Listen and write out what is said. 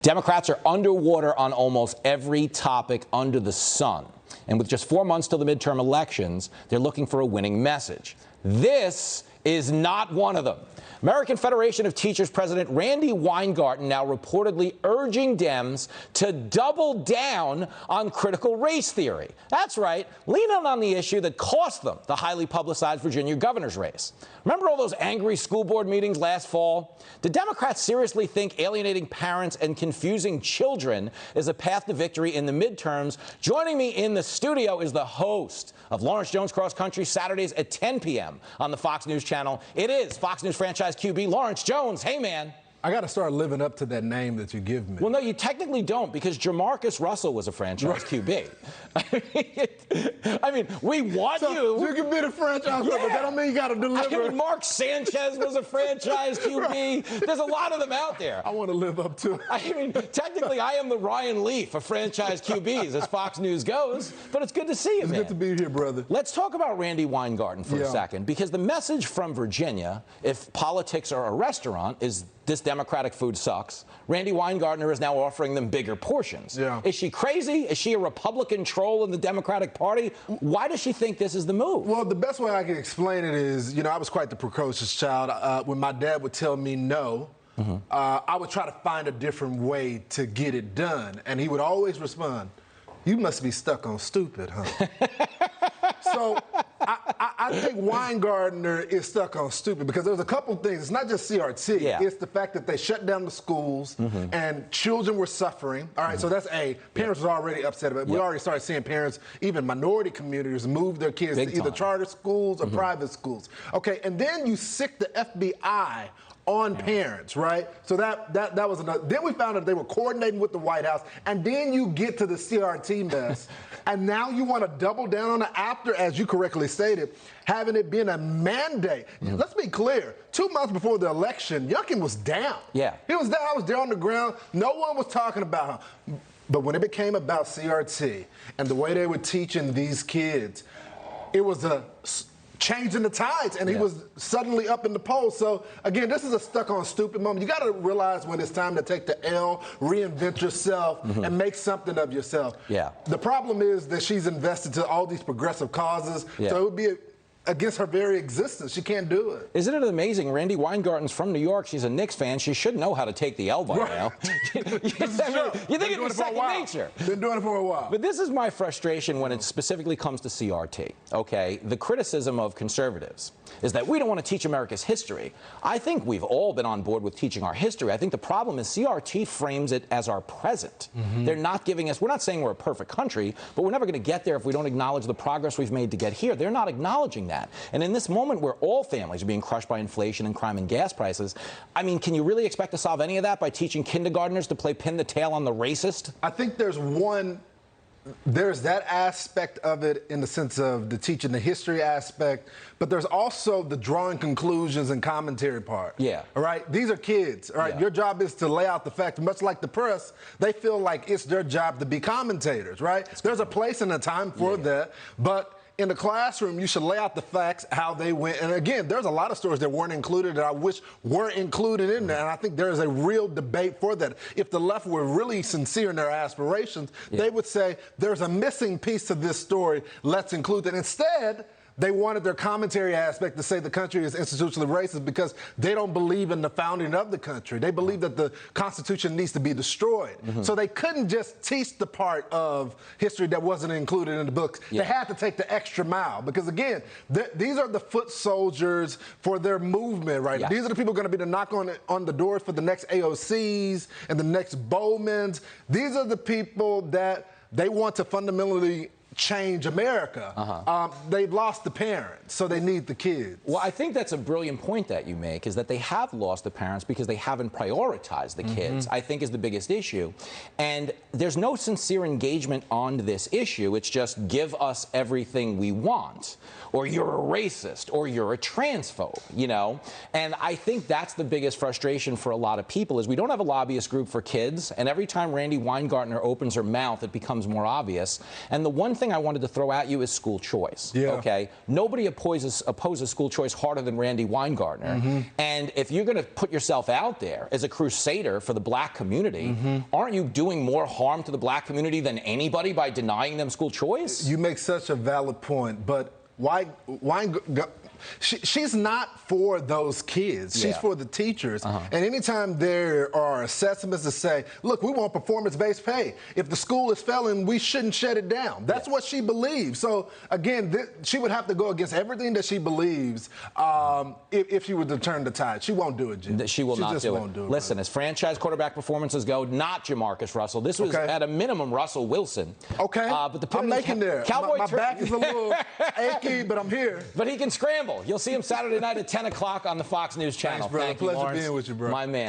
Democrats are underwater on almost every topic under the sun. And with just 4 months till the midterm elections, they're looking for a winning message. This is not one of them. American Federation of Teachers President Randy Weingarten now reportedly urging Dems to double down on critical race theory. That's right, lean in on the issue that cost them the highly publicized Virginia governor's race. Remember all those angry school board meetings last fall? Do Democrats seriously think alienating parents and confusing children is a path to victory in the midterms? Joining me in the studio is the host of Lawrence Jones Cross Country Saturdays at 10 p.m. on the Fox News channel. It is Fox News franchise QB Lawrence Jones. Hey, man. I got to start living up to that name that you give me. Well, no, you technically don't, because Jamarcus Russell was a franchise QB. I mean, we want you. You can be the franchise QB, but that don't mean you got to deliver. I mean, Mark Sanchez was a franchise QB. Right. There's a lot of them out there. I want to live up to it. I mean, technically, I am the Ryan Leaf of franchise QBs, as Fox News goes, but it's good to see you, man. It's good to be here, brother. Let's talk about Randy Weingarten for a second, because the message from Virginia, if politics are a restaurant, is this Democratic food sucks. Randy Weingarten is now offering them bigger portions. Yeah. Is she crazy? Is she a Republican troll in the Democratic Party? Why does she think this is the move? Well, the best way I can explain it is, you know, I was quite the precocious child. When my dad would tell me no, I would try to find a different way to get it done. And he would always respond, "You must be stuck on stupid, huh?" So I think Weingarten is stuck on stupid because there's a couple things. It's not just CRT. Yeah. It's the fact that they shut down the schools and children were suffering. All right, so that's A. Parents were already upset about it. We already started seeing parents, even minority communities, move their kids to either charter schools or private schools. Okay, and then you sick the FBI on parents, right? So that was another. Then we found out they were coordinating with the White House, and then you get to the CRT mess, and now you want to double down on it after, as you correctly stated, having it been a mandate. Let's be clear. 2 months before the election, Youngkin was down. Yeah. He was down. I was there on the ground. No one was talking about him. But when it became about CRT and the way they were teaching these kids, it was a changing the tides, and he was suddenly up in the polls. So, again, this is a stuck on stupid moment. You got to realize when it's time to take the L, reinvent yourself, and make something of yourself. Yeah. The problem is that she's invested to all these progressive causes, so it would be against her very existence. She can't do it. Isn't it amazing? Randy Weingarten's from New York. She's a Knicks fan. She should know how to take the L by now. You think it'd be second nature. Been doing it for a while. But this is my frustration when it specifically comes to CRT, okay? The criticism of conservatives is that we don't want to teach America's history. I think we've all been on board with teaching our history. I think the problem is CRT frames it as our present. They're not giving us, we're not saying we're a perfect country, but we're never going to get there if we don't acknowledge the progress we've made to get here. They're not acknowledging that. And in this moment where all families are being crushed by inflation and crime and gas prices, I mean, can you really expect to solve any of that by teaching kindergartners to play pin the tail on the racist? I think there's that aspect of it in the sense of the teaching the history aspect, but there's also the drawing conclusions and commentary part. Yeah. All right? These are kids. All right? Yeah. Your job is to lay out the facts. Much like the press, they feel like it's their job to be commentators, right? There's a place and a time for that, but in the classroom, you should lay out the facts, how they went. And again, there's a lot of stories that weren't included that I wish were included in there. And I think there is a real debate for that. If the left were really sincere in their aspirations, they would say, there's a missing piece to this story. Let's include it. Instead, they wanted their commentary aspect to say the country is institutionally racist because they don't believe in the founding of the country. They believe that the Constitution needs to be destroyed. So they couldn't just teach the part of history that wasn't included in the books. They had to take the extra mile because, again, these are the foot soldiers for their movement, right? These are the people going to be the knock on the doors for the next AOCs and the next Bowmans. These are the people that they want to fundamentally change America. They've lost the parents, so they need the kids. Well, I think that's a brilliant point that you make, is that they have lost the parents because they haven't prioritized the kids, I think is the biggest issue. And there's no sincere engagement on this issue. It's just give us everything we want, or you're a racist, or you're a transphobe, you know? And I think that's the biggest frustration for a lot of people is we don't have a lobbyist group for kids, and every time Randy Weingarten opens her mouth, it becomes more obvious. And the one thing I wanted to throw at you is school choice. Yeah. Okay? Nobody opposes school choice harder than Randy Weingartner. And if you're going to put yourself out there as a crusader for the black community, aren't you doing more harm to the black community than anybody by denying them school choice? You make such a valid point, but she's not for those kids. She's for the teachers. And anytime there are assessments that say, look, we want performance-based pay. If the school is failing, we shouldn't shut it down. That's what she believes. So, again, she would have to go against everything that she believes if she were to turn the tide. She won't do it, Jim. She will not do it. Listen, as franchise quarterback performances go, not Jamarcus Russell. This was, at a minimum, Russell Wilson. Okay. But I'm making there. My back is a little achy, but I'm here. But he can scramble. You'll see him Saturday night at 10 o'clock on the Fox News channel. Thanks, brother. Thank you, Pleasure Lawrence. being with you, bro. My man.